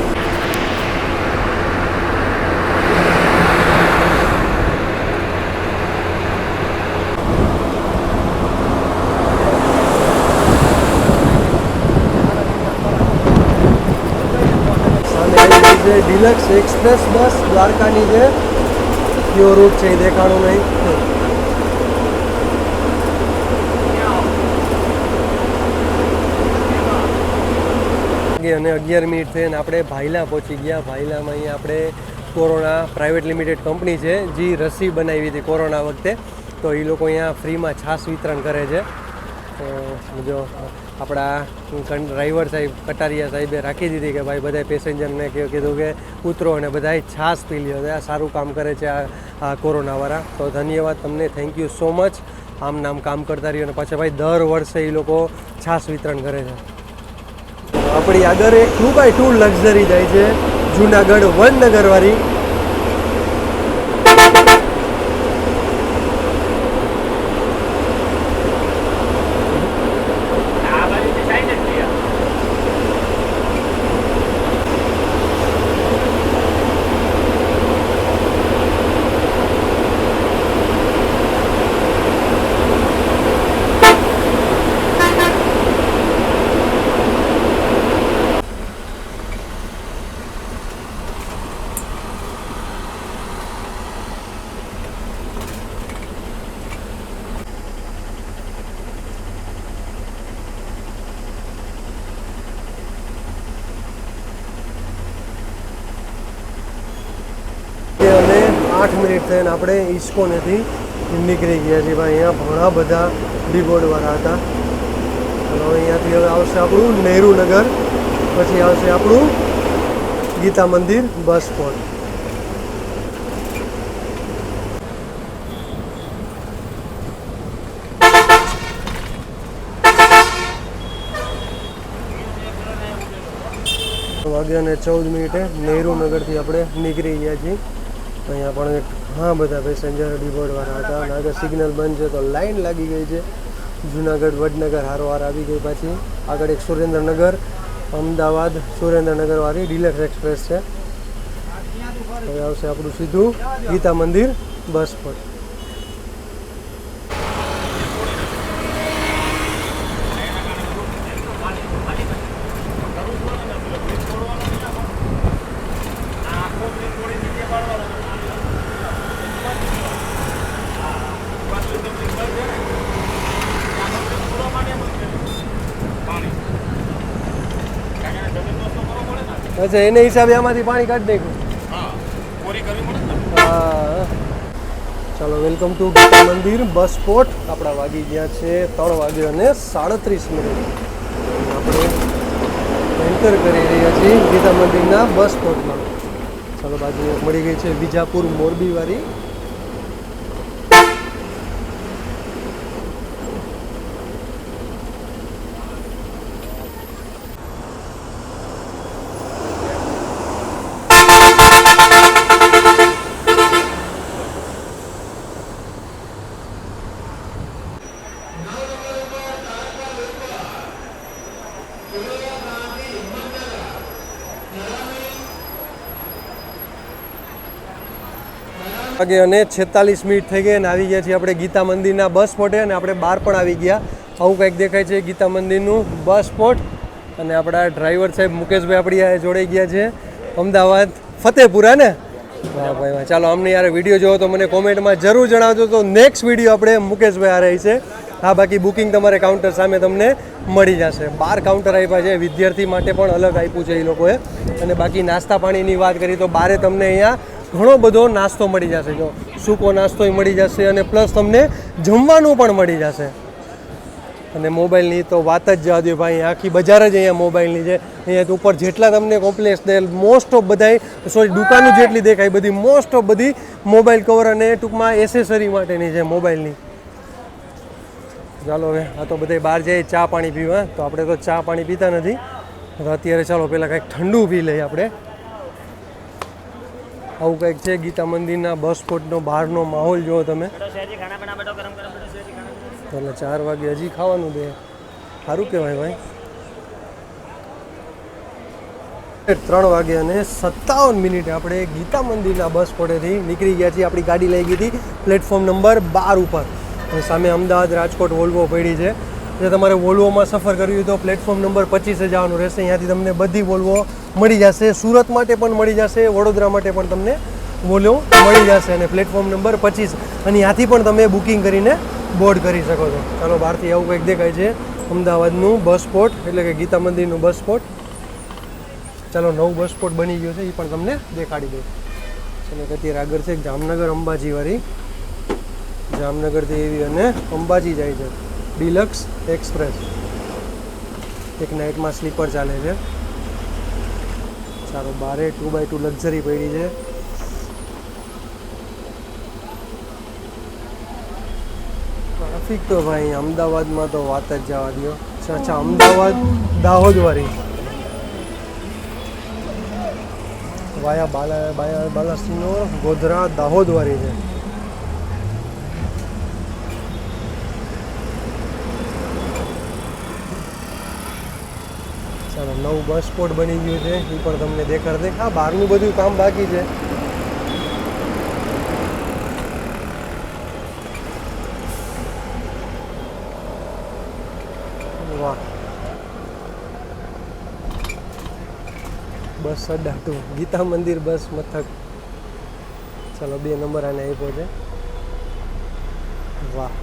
ડિલક્સ એક્સપ્રેસ બસ દ્વારકાની છે, કયો રૂટ છે એ દેખાણું નહીં. અને 11 મિનિટ થઈને આપણે ભાયલા પહોંચી ગયા. ભાયલામાં અહીંયા આપણે કોરોના પ્રાઇવેટ લિમિટેડ કંપની છે જે રસી બનાવી હતી કોરોના વખતે, તો એ લોકો અહીંયા ફ્રીમાં છાશ વિતરણ કરે છે. તો જો આપણા ડ્રાઈવર સાહેબ કટારિયા સાહેબે રાખી દીધી કે ભાઈ બધા પેસેન્જરને કીધું કે ઉતરો અને બધાએ છાશ પી લ્યો. આ સારું કામ કરે છે આ કોરોનાવાળા. તો ધન્યવાદ તમને, થેન્ક યુ સો મચ. આમ નામ કામ કરતા રહ્યો અને પાછા ભાઈ દર વર્ષે એ લોકો છાશ વિતરણ કરે છે. આપણી આગળ એક 2x2 લક્ઝરી જાય છે જુનાગઢ વડનગરવાળી. અને 8 મિનિટ થઈને આપણે ઇસ્કોનેથી નીકળી ગયા છીએ. ભાઈ અહીંયા ઘણા બધા બિગોડવાળા હતા. અને અહીંયાથી હવે આવશે આપણું નહેરુનગર, પછી આવશે આપણું ગીતા મંદિર બસ સ્પોટ. 4:14 નહેરુ નગરથી આપણે નીકળી ગયા છીએ. અહીંયા પણ ઘણા બધા પેસેન્જર ડીબોર્ડવાળા હતા અને આગળ સિગ્નલ બંધ છે તો લાઈન લાગી ગઈ છે. જુનાગઢ વડનગર હારોહાર આવી ગઈ પાછી. આગળ એક સુરેન્દ્રનગર અમદાવાદ સુરેન્દ્રનગરવાળી ડિલક્સ એક્સપ્રેસ છે. હવે આવશે આપણું સીધું ગીતા મંદિર બસ પર. અચ્છા, એને હિસાબે આમાંથી પાણી કાઢી નાખ્યું. હા, ચાલો વેલકમ ટુ ગીતા મંદિર બસ સ્પોટ. આપણા વાગી ગયા છે 3:37. આપણે એન્ટર કરી રહ્યા છીએ ગીતા મંદિરના બસ સ્પોટમાં. ચાલો, બાજુ મળી ગઈ છે વિજાપુર મોરબીવાળી. વાગે અને 46 થઈ ગઈ અને આવી ગયા છીએ આપણે ગીતા મંદિરના બસ સ્પોટે. અને આપણે બહાર પણ આવી ગયા. આવું કંઈક દેખાય છે ગીતા મંદિરનું બસ સ્પોટ. અને આપણા ડ્રાઈવર સાહેબ મુકેશભાઈ આપણી આ જોડાઈ ગયા છે અમદાવાદ ફતેપુરા ને. હા ભાઈ વાહ. ચાલો, અમને યાર વિડીયો જોવો તો મને કોમેન્ટમાં જરૂર જણાવજો. તો નેક્સ્ટ વિડીયો આપણે મુકેશભાઈ આ રહી છે. હા, બાકી બુકિંગ તમારે કાઉન્ટર સામે તમને મળી જશે. 12 કાઉન્ટર આપ્યા છે. વિદ્યાર્થી માટે પણ અલગ આપ્યું છે એ લોકોએ. અને બાકી નાસ્તા પાણીની વાત કરીએ તો બારે તમને અહીંયા ઘણો બધો નાસ્તો મળી જશે. જો સૂકો નાસ્તો મળી જશે અને પ્લસ તમને જમવાનું પણ મળી જશે. અને મોબાઈલની તો વાત જ જવા દો ભાઈ, આખી બજાર જ અહીંયા મોબાઈલની છે. અહીંયા ઉપર જેટલા તમને કોમ્પ્લેક્સ મોસ્ટ ઓફ બધાય દુકાનો જેટલી દેખાય બધી મોસ્ટ ઓફ બધી મોબાઈલ કવર અને ટૂંકમાં એસેસરી માટેની છે મોબાઈલની. ચાલો હવે આ તો બધા બહાર જઈએ ચા પાણી પીવા. તો આપણે તો ચા પાણી પીતા નથી. અત્યારે ચાલો પહેલાં કંઈક ઠંડુ પી લઈએ આપણે. આવું કંઈક છે ગીતા મંદિરના બસ સ્પોટનો બહારનો માહોલ જુઓ તમે. એટલે 4 વાગે હજી ખાવાનું દે, સારું કહેવાય ભાઈ. 3:57 આપણે ગીતા મંદિરના બસ સ્પોટેથી નીકળી ગયા છીએ. આપણી ગાડી લઈ ગઈ હતી પ્લેટફોર્મ નંબર 12 ઉપર. અને સામે અમદાવાદ રાજકોટ વોલ્વો પડી છે. જો તમારે વોલ્વોમાં સફર કરવી હોય તો પ્લેટફોર્મ નંબર 25 જવાનું રહેશે. અહીંયાથી તમને બધી વોલ્વો મળી જશે. સુરત માટે પણ મળી જશે, વડોદરા માટે પણ તમને વોલ્વો મળી જશે. અને પ્લેટફોર્મ નંબર 25 અને ત્યાંથી પણ તમે બુકિંગ કરીને બોર્ડ કરી શકો છો. ચાલો, બહારથી આવું કંઈક દેખાય છે અમદાવાદનું બસ સ્પોટ, એટલે કે ગીતા મંદિરનું બસ સ્પોટ. ચાલો, નવું બસ સ્પોટ બની ગયું છે એ પણ તમને દેખાડી દઉં. અને અત્યારે આગળ છે જામનગર અંબાજીવાળી. જામનગરથી એવી અને અંબાજી જાય છે ડિલક્સ એક્સપ્રેસ. એક નાઇટમાં સ્લીપર ચાલે છે. ચાલો, બારે 2x2 લક્ઝરી પડી છે. ટ્રાફિક તો ભાઈ અમદાવાદમાં તો વાત જ જવા દો. અચ્છા, અમદાવાદ દાહોદવાળી વાયા બાલાસિનોર ગોધરા દાહોદવાળી છે. ચાલો, નવું બસ સ્પોટ બની ગયું છે એ પણ તમને દેખાડશે. હા, બહારનું બધું કામ બાકી છે. વાહ, બસ અડ્ડા ટુ ગીતા મંદિર બસ મથક. ચાલો, 2 નંબર આને આપ્યો છે. વાહ,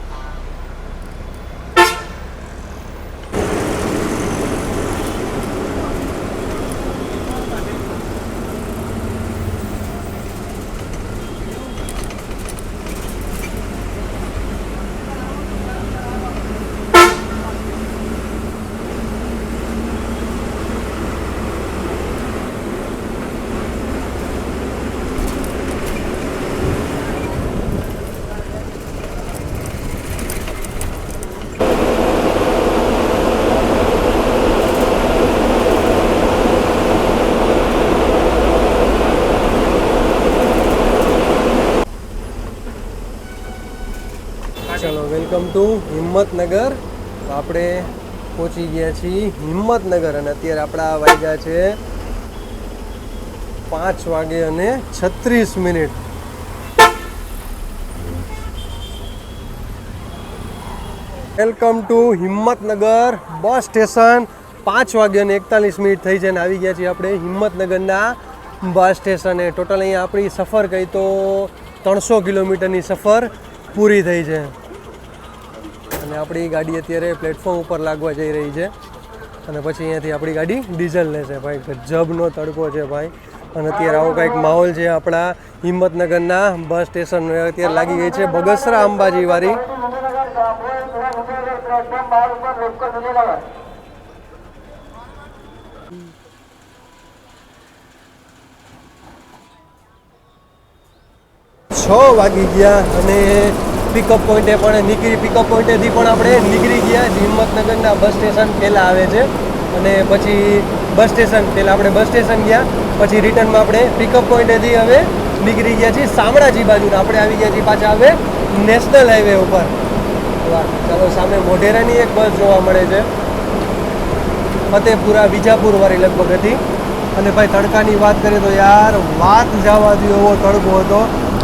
હિંમતનગર. તો આપણે પહોંચી ગયા છીએ હિંમતનગર અને અત્યારે આપણા વાગ્યા છે 5:36. Welcome to Himmatnagar bus station. 5:41 થઈ છે અને આવી ગયા છીએ આપણે હિંમતનગરના બસ સ્ટેશને. ટોટલ અહીંયા આપણી સફર કહી તો 300 કિલોમીટરની સફર પૂરી થઈ છે અને આપણી ગાડી અત્યારે પ્લેટફોર્મ ઉપર લાગવા જઈ રહી છે અને પછી અહીંયાથી આપણી ગાડી ડીઝલ લેશે. ભાઈ ગજબનો તડકો છે ભાઈ અને અત્યારે આવો કંઈક માહોલ છે આપણા હિંમતનગરના બસ સ્ટેશન. અત્યારે લાગી ગઈ છે બગસરા અંબાજી વાળી. છ વાગી ગયા અને પિકઅપ પોઈન્ટે પણ પિકઅપ પોઈન્ટેથી પણ આપણે નીકળી ગયા. હિંમતનગરના બસ સ્ટેશન પહેલાં આવે છે અને પછી બસ સ્ટેશન પહેલાં આપણે બસ સ્ટેશન ગયા પછી રિટર્નમાં આપણે પિકઅપ પોઈન્ટેથી હવે નીકળી ગયા છીએ શામળાજી બાજુના. આપણે આવી ગયા છીએ પાછા હવે નેશનલ હાઈવે ઉપર. વાહ, ચાલો સામે મોઢેરાની એક બસ જોવા મળે છે, ફતેપુરા વિજાપુર વાળી લગભગ હતી. અને ભાઈ તડકાની વાત કરીએ તો યાર વાત જવા દો એવો તડકો હતો.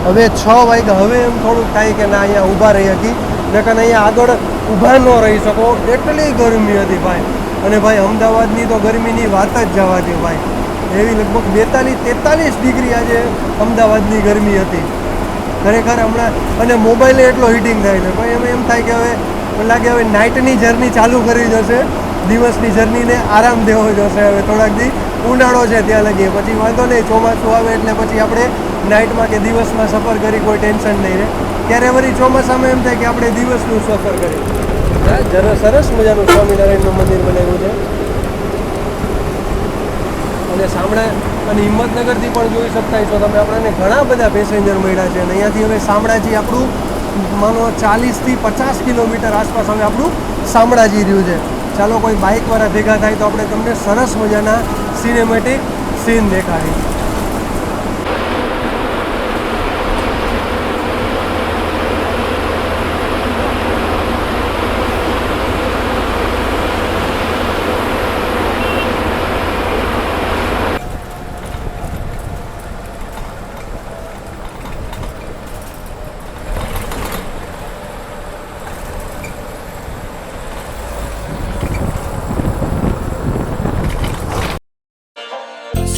હવે 6 વાગ્યા હવે એમ થોડુંક થાય કે ના અહીંયા ઊભા રહી હતી નકર અહીંયા આગળ ઊભા ન રહી શકો એટલી ગરમી હતી ભાઈ. અને ભાઈ અમદાવાદની તો ગરમીની વાત જ જવા દે ભાઈ. એવી લગભગ 42-43 ડિગ્રી આજે અમદાવાદની ગરમી હતી ખરેખર હમણાં. અને મોબાઈલે એટલો હીટિંગ થાય છે ભાઈ. એમ થાય કે હવે મને લાગે હવે નાઇટની જર્ની ચાલુ કરી જશે, દિવસની જર્નીને આરામ દેવો જશે હવે થોડાક દી. ઉનાળો છે ત્યાં લગીએ પછી વાંધો નહીં, ચોમાસું આવે એટલે પછી આપણે નાઇટમાં કે દિવસમાં સફર કરી કોઈ ટેન્શન નહીં રહે. ત્યારે વળી ચોમાસામાં એમ થાય કે આપણે દિવસનું સફર કરીએ. જરા સરસ મજાનું સ્વામિનારાયણનું મંદિર બનાવ્યું છે અને શામળા અને હિંમતનગરથી પણ જોઈ શકતા છો તમે આપણને ઘણા બધા પેસેન્જર મળ્યા છે. અને અહીંયાથી હવે શામળાજી આપણું માનો 40 થી 50 કિલોમીટર આસપાસ હવે આપણું શામળાજી રહ્યું છે. ચાલો કોઈ બાઇકવાળા ભેગા થાય તો આપણે તમને સરસ મજાના સિનેમેટિક સીન દેખાડીએ.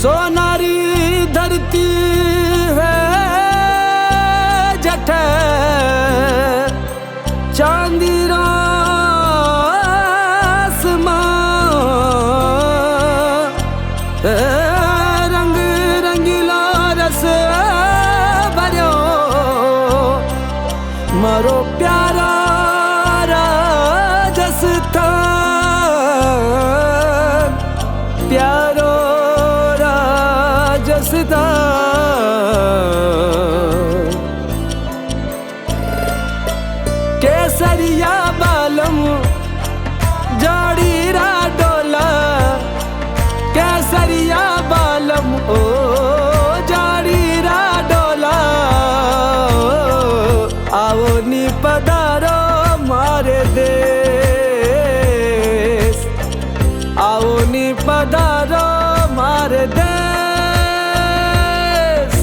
सोनारी धरती है जठ चांदी आसमां रंग रंगीला रस भर्यो मारो प्यारा राजस्थान प्यारो केसरिया बालम जोड़ीरा डोला केसरिया बालम ओ जोड़ीरा डोला आओ ની પધારો મારે દેશ आओ ની પધારો મારે દેશ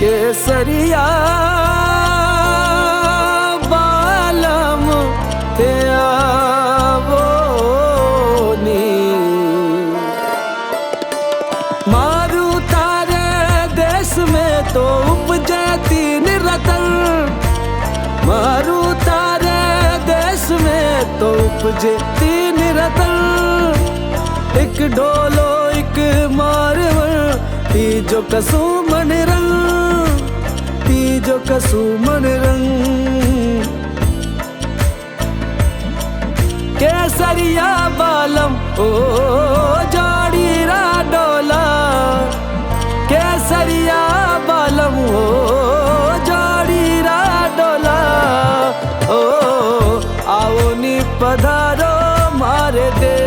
કેસરિયા બાલમ તે આવો ની મારું તારે દેશ में तो उपजे तीन रतन मारू तारे देश में तो उपजे तीन रतन एक ढोलो एक मारवण तीजो कसुमन रंग तीजो कसुमन रंग केसरिया बालम ओ जोड़ीरा डोला केसरिया बालम ओ जोड़ीरा डोला ओ आओ ની પધારો મારે દેશ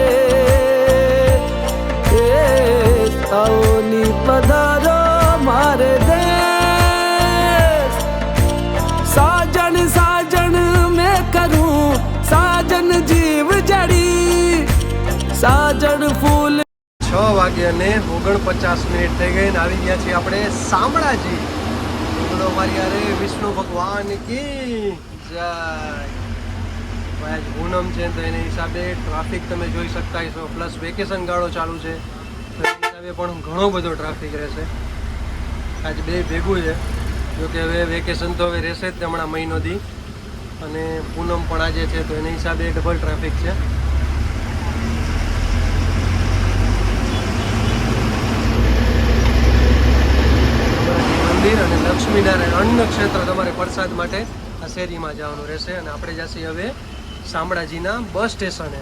आओ ની પધારો મારે દેશ साजन साजन में साजन फूल 6 વાગ્યાને 49 મિનિટ થઈ ગઈ ને આવી ગયા છીએ આપણે શામળાજી. બોલો મારી યારે વિષ્ણુ ભગવાન કી જય. ભાઈ આજ પૂનમ છે તો એના હિસાબે ટ્રાફિક તમે જોઈ શકતા હશો, પ્લસ વેકેશન ગાળો ચાલુ છે તો એ હિસાબે પણ ઘણો બધો ટ્રાફિક રહેશે. આજ બે ભેગું છે, જોકે હવે વેકેશન તો હવે રહેશે જ હમણાં મહિનો દી, અને પૂનમ પણ આજે છે તો એના હિસાબે ડબલ ટ્રાફિક છે. મંદિર અને લક્ષ્મીનારાયણ અન્ન ક્ષેત્ર તમારે પ્રસાદ માટે આ શેરીમાં જવાનું રહેશે. અને આપણે જઈએ હવે શામળાજીના બસ સ્ટેશને.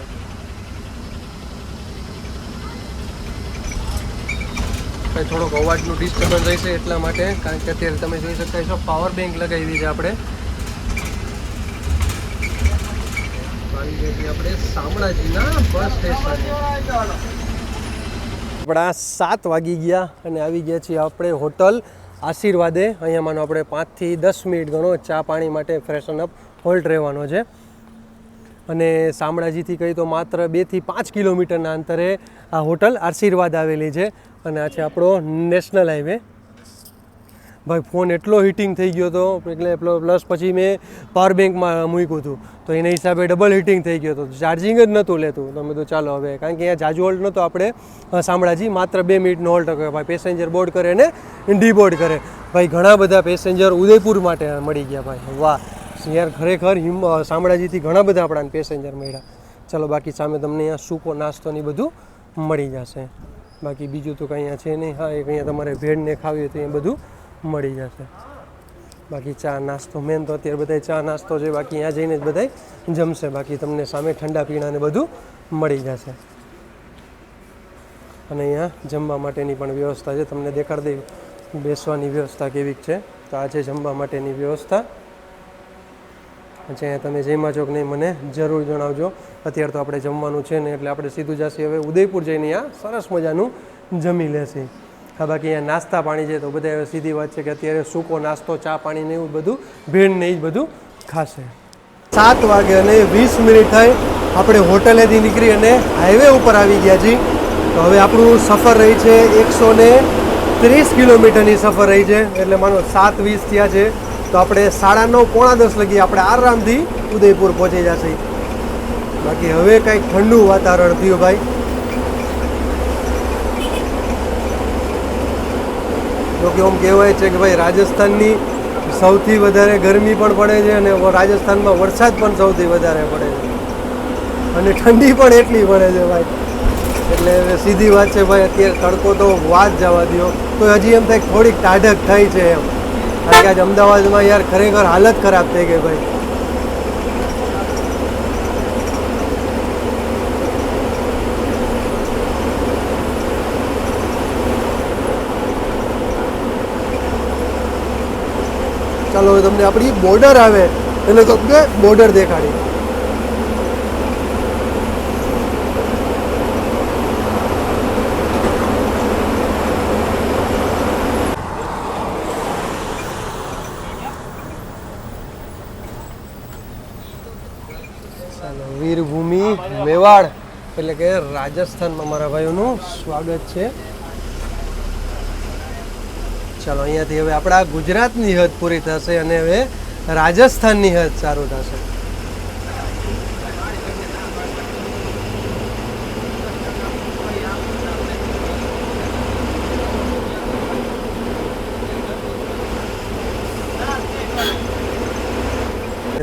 કંઈ થોડોક અવાજનું ડિસ્ટર્બન્સ રહેશે એટલા માટે, કારણ કે અત્યારે તમે જોઈ શકતા છો પાવર બેંક લગાવી છે આપણે. આવી ગયા છીએ આપણે શામળાજીના બસ સ્ટેશન. આપણા 7 વાગી ગયા અને આવી ગયા છીએ આપણે હોટલ આશીર્વાદે. અહીંયા માનો આપણે 5 થી 10 મિનિટ ગણો ચા પાણી માટે ફ્રેશન અપ હોલ્ટ રહેવાનો છે. અને શામળાજીથી કહી તો માત્ર 2 થી 5 કિલોમીટરના અંતરે આ હોટલ આશીર્વાદ આવેલી છે. અને આ છે આપણો નેશનલ હાઈવે. ભાઈ ફોન એટલો હીટિંગ થઈ ગયો હતો, એટલે પ્લસ પછી મેં પાવર બેંકમાં મૂક્યું હતું તો એના હિસાબે ડબલ હીટિંગ થઈ ગયો હતો, ચાર્જિંગ જ નહોતું લેતું. તમે તો ચાલો હવે, કારણ કે અહીંયા જાજુ હોલ્ટ નહોતો આપણે શામળાજી, માત્ર 2 મિનિટનો હોલ્ટ કરે. ભાઈ પેસેન્જર બોર્ડ કરે ને ડીબોર્ડ કરે. ભાઈ ઘણા બધા પેસેન્જર ઉદયપુર માટે મળી ગયા. ભાઈ વાહ યાર, ખરેખર શામળાજીથી ઘણા બધા આપણાને પેસેન્જર મળ્યા. ચલો બાકી સામે તમને અહીંયા સૂકો નાસ્તો ને બધું મળી જશે. બાકી બીજું તો કંઈ અહીંયા છે નહીં. હા, એક અહીંયા તમારે ભેળને ખાવી હોય તો એ બધું મળી જશે. બાકી ચા નાસ્તો મેન તો અત્યારે બધા ચા નાસ્તો છે, બાકી અહીંયા જઈને જ બધા જમશે. બાકી તમને સામે ઠંડા પીણાને બધું મળી જશે. અને અહીંયા જમવા માટેની પણ વ્યવસ્થા છે, તમને દેખાડી દઈ બેસવાની વ્યવસ્થા કેવી છે. તો આ છે જમવા માટેની વ્યવસ્થા. અહીંયા તમે જમ્યા છો કે નહીં મને જરૂર જણાવજો. અત્યારે તો આપણે જમવાનું છે ને એટલે આપણે સીધું જશે હવે ઉદયપુર જઈને અહીંયા સરસ મજાનું જમી લેશે. હા, બાકી અહીંયા નાસ્તા પાણી છે તો બધા સીધી વાત છે કે અત્યારે સૂકો નાસ્તો ચા પાણી ને એવું બધું ભેળ ને એ જ બધું ખાશે. 7 વાગે અને 20 મિનિટ થઈ આપણે હોટલેથી નીકળી અને હાઈવે ઉપર આવી ગયા છીએ. તો હવે આપણું સફર રહી છે 130 કિલોમીટરની સફર રહી છે, એટલે માનો 7:20 થયા છે. તો આપણે 9:30 પોણા 10 લગી આપણે આરામથી ઉદયપુર પહોંચી જશે. બાકી હવે કંઈક ઠંડુ વાતાવરણ થયું ભાઈ. જોકે આમ કહેવાય છે કે ભાઈ રાજસ્થાનની સૌથી વધારે ગરમી પણ પડે છે અને રાજસ્થાનમાં વરસાદ પણ સૌથી વધારે પડે છે અને ઠંડી પણ એટલી પડે છે ભાઈ. એટલે હવે સીધી વાત છે ભાઈ, અત્યારે તડકો તો વાત જવા દો તો હજી એમ થાય થોડીક ટાઢક થઈ છે એમ. કારણ કે આજ અમદાવાદમાં યાર ખરેખર હાલત ખરાબ થઈ ગઈ ભાઈ. ચાલો હવે તમને આપણી બોર્ડર આવે એટલે તમને બોર્ડર દેખાડી. ચાલો વીરભૂમિ મેવાડ એટલે કે રાજસ્થાનમાં મારા ભાઈઓનું સ્વાગત છે. ચાલો અહીંયાથી હવે આપણા ગુજરાતની હદ પૂરી થશે અને હવે રાજસ્થાનની હદ ચાલુ થશે.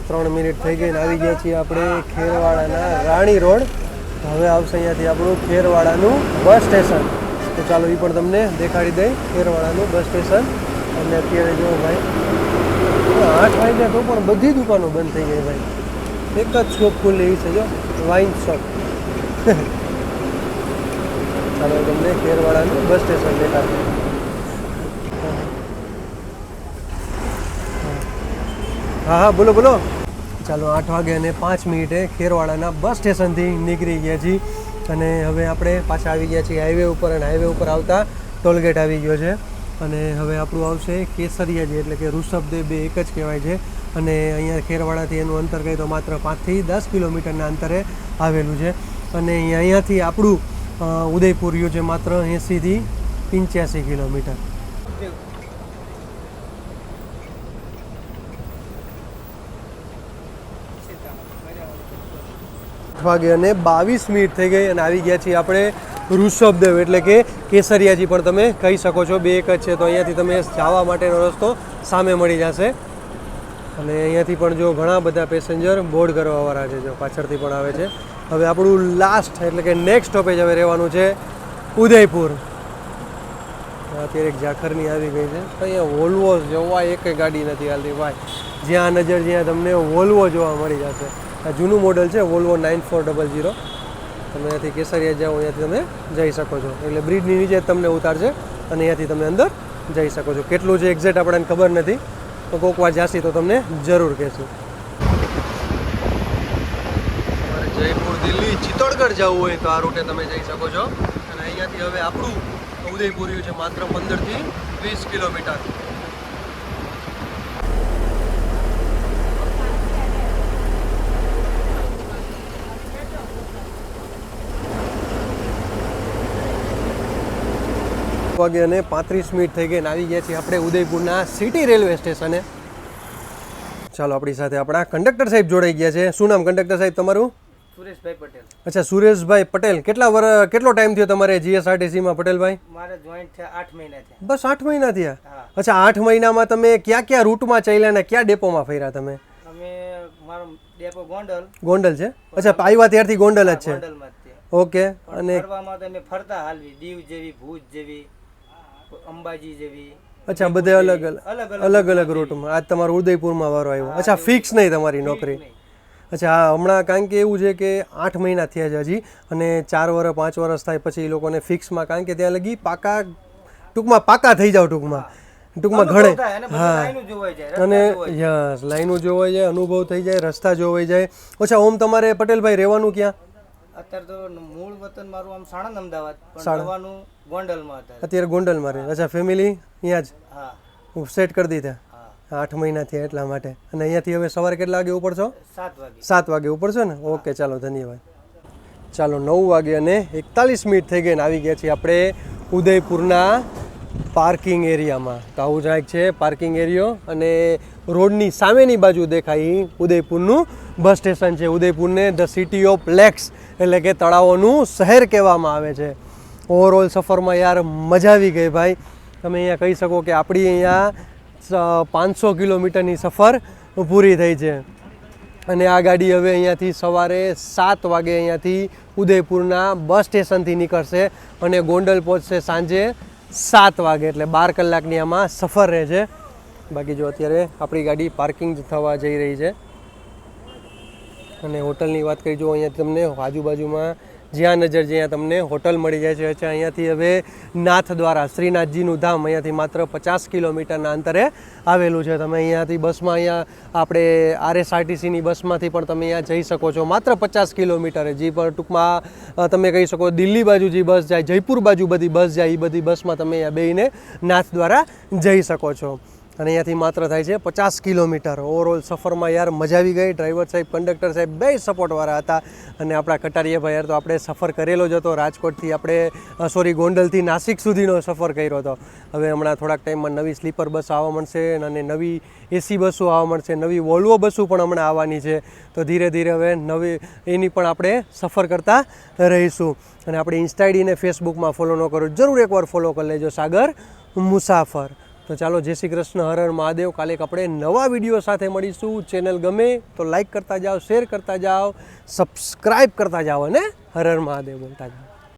ત્રણ મિનિટ થઈ ગઈ ને આવી ગયા છીએ આપણે ખેરવાડાના રાણી રોડ. હવે આવશે અહીંયાથી આપણું ખેરવાડાનું બસ સ્ટેશન. તો ચાલો એ પણ તમને દેખાડી દઈ ખેરવાડાનું બસ સ્ટેશન. અને અત્યારે જો ભાઈ 8 વાગ્યા તો પણ બધી દુકાનો બંધ થઈ ગઈ ભાઈ. એક જ શોપ ખુલ્લી એવી છે, જો વાઇન શોપ. ચાલો તમને ખેરવાડાનું બસ સ્ટેશન દેખાડું. હા હા બોલો બોલો. ચાલો 8 વાગે અને 5 મિનિટે ખેરવાડાના બસ સ્ટેશનથી નીકળી ગયા છીએ અને હવે આપણે પાછા આવી ગયા છીએ હાઈવે ઉપર. અને હાઈવે ઉપર આવતા ટોલગેટ આવી ગયો છે અને હવે આપણું આવશે કેસરિયાજી એટલે કે ઋષભદેવ, બે એક જ કહેવાય છે. અને અહીંયા ખેરવાડાથી એનું અંતર કહે તો માત્ર 5 થી 10 કિલોમીટરના અંતરે આવેલું છે. અને અહીંયાથી આપણું ઉદયપુર રહ્યું છે માત્ર 80 થી 85 કિલોમીટર. વાગે અને 22 મિનિટ થઈ ગઈ અને આવી ગયા છીએ આપણે ઋષભદેવ એટલે કે કેસરિયાજી પણ તમે કહી શકો છો, બે એક જ છે. તો અહીંયાથી તમે જવા માટેનો રસ્તો સામે મળી જશે. અને અહીંયાથી પણ જો ઘણા બધા પેસેન્જર બોર્ડ કરવાવાળા છે, જો પાછળથી પણ આવે છે. હવે આપણું લાસ્ટ એટલે કે નેક્સ્ટ સ્ટોપેજ હવે રહેવાનું છે ઉદયપુર. અત્યારે એક ઝાખરની આવી ગઈ છે. અહીંયા વોલ્વો જોવા એક ગાડી નથી હાલતી ભાઈ, જ્યાં નજર જ્યાં તમને વોલ્વો જોવા મળી જશે. આ જૂનું મોડલ છે વોલ્વો 9400. તમે અહીંયાથી કેસરિયા જાઓ, અહીંયાથી તમે જઈ શકો છો. એટલે બ્રિજની નીચે જ તમને ઉતારશે અને અહીંયાથી તમે અંદર જઈ શકો છો. કેટલું છે એક્ઝેક્ટ આપણને ખબર નથી, તો કોઈક વાર જાશી તો તમને જરૂર કહેશું. તમારે જયપુર, દિલ્હી, ચિત્તોડગઢ જવું હોય તો આ રૂટે તમે જઈ શકો છો. અને અહીંયાથી હવે આપણું ઉદયપુર છે માત્ર 15 થી 20 કિલોમીટર. વાગે અને 35 મિનિટ થઈ ગઈ અને આવી ગયા છીએ આપણે ઉદયપુરના સિટી રેલવે સ્ટેશને. ચાલો, આપણી સાથે આપણા કંડક્ટર સાહેબ જોડાઈ ગયા છે. શું નામ કંડક્ટર સાહેબ તમારું? સુરેશભાઈ પટેલ. અચ્છા, સુરેશભાઈ પટેલ. કેટલો ટાઈમ થયો તમારે જીએસઆરટીસીમાં પટેલભાઈ? મારે જોઈન્ટ થયા 8 મહિના થયા. બસ 8 મહિના થયા? હા. અચ્છા, 8 મહિનામાં તમે ક્યાં ક્યાં રૂટમાં ચાલ્યા ને ક્યાં ડેપોમાં ફર્યા તમે? અમે મારો ડેપો ગોંડલ. ગોંડલ છે? અચ્છા, આવ્યા ત્યારથી ગોંડલ જ છે? ગોંડલમાં જ છે. ઓકે. અને ફરવામાં તો અમે ફરતા હાલવી, દીવ જેવી, ભુજ જેવી, અંબાજી જેવી. અચ્છા, બધે અલગ અલગ રૂટમાં. આજ તમારો ઉદયપુરમાં વારો આવ્યો. અચ્છા, ફિક્સ નહીં તમારી નોકરી? અચ્છા, હા. હમણાં કારણ કે એવું છે કે 8 મહિના થયા છે હજી, અને 4 વર્ષ 5 વર્ષ થાય પછી એ લોકોને ફિક્સમાં, કારણ કે ત્યાં લગી ટૂંકમાં પાકા થઈ જાવ ટૂંકમાં ઘણે. હા, અને યસ, લાઈનો જોવાઈ જાય, અનુભવ થઈ જાય, રસ્તા જોવાઈ જાય. અચ્છા, ઓમ તમારે પટેલભાઈ રહેવાનું ક્યાં? અત્યારે તો મૂળ વતન મારું આમ સાણંદ અમદાવાદ, પણ રહેવાનું ગોંડલમાં અત્યારે ગોંડલમાં રહે. અચ્છા, ફેમિલી અહીંયા જ? હા, સેટ કરી દીધા? 8 મહિના થયા એટલા માટે. અને અહીંયાથી હવે સવારે કેટલા વાગે ઉપડશો? 7 વાગે. 7 વાગે ઉપડશો ને? ઓકે, ચાલો, ધન્યવાદ. ચાલો, 9 વાગે અને 41 મિનિટ થઈ ગઈ ને આવી ગયા છીએ આપણે ઉદયપુરના પાર્કિંગ એરિયામાં. તો આવું જ છે પાર્કિંગ એરિયો, અને રોડની સામેની બાજુ દેખાય ઉદયપુરનું બસ સ્ટેશન છે. ઉદયપુરને ધ સિટી ઓફ લેક્સ એટલે કે તળાવોનું શહેર કહેવામાં આવે છે. ઓવરઓલ સફરમાં યાર મજા આવી ગઈ ભાઈ. તમે અહીંયા કહી શકો કે આપણી અહીંયા 500 કિલોમીટરની સફર પૂરી થઈ છે. અને આ ગાડી હવે અહીંયાથી સવારે 7 વાગે અહીંયાથી ઉદયપુરના બસ સ્ટેશનથી નીકળશે અને ગોંડલ પહોંચશે સાંજે 7 વાગે. એટલે 12 કલાકની આમાં સફર રહે છે. બાકી જો અત્યારે આપણી ગાડી પાર્કિંગ થવા જઈ રહી છે. અને હોટલની વાત કરી, જો અહીંયા તમને આજુબાજુમાં જ્યાં નજર જ્યાં તમને હોટલ મળી જાય છે. અચ્છા, અહીંયાથી હવે નાથદ્વારા શ્રીનાથજીનું ધામ અહીંયાથી માત્ર 50 કિલોમીટરના અંતરે આવેલું છે. તમે અહીંયાથી બસમાં આપણે આરએસઆરટીસીની બસમાંથી પણ તમે અહીંયા જઈ શકો છો માત્ર 50 કિલોમીટરે. જે પણ ટૂંકમાં તમે કહી શકો દિલ્હી બાજુ જે બસ જાય, જયપુર બાજુ બધી બસ જાય, એ બધી બસમાં તમે અહીંયા બેસીને નાથદ્વારા જઈ શકો છો. અને અહીંયાથી માત્ર થાય છે 50 કિલોમીટર. ઓવરઓલ સફરમાં યાર મજા આવી ગઈ. ડ્રાઈવર સાહેબ, કંડક્ટર સાહેબ બે સપોર્ટવાળા હતા. અને આપણા કટારીયા યાર તો આપણે સફર કરેલો જ હતો. રાજકોટથી આપણે ગોંડલથી નાસિક સુધીનો સફર કર્યો હતો. હવે હમણાં થોડાક ટાઈમમાં નવી સ્લીપર બસ આવવા મળશે અને નવી એસી બસો આવવા મળશે. નવી વોલ્વો બસો પણ હમણાં આવવાની છે. તો ધીરે ધીરે હવે એની પણ આપણે સફર કરતા રહીશું. અને આપણે ઇન્સ્ટા આઈડીને ફેસબુકમાં ફોલો ન કરો, જરૂર એકવાર ફોલો કરી લેજો, સાગર મુસાફર. તો ચાલો, જય શ્રી કૃષ્ણ, હર હર મહાદેવ. કાલે આપણે નવા વિડીયો સાથે મળીશું. ચેનલ ગમે તો લાઈક કરતા જાઓ, શેર કરતા જાઓ, સબસ્ક્રાઈબ કરતા જાઓ અને હર હર મહાદેવ બોલતા જાઓ.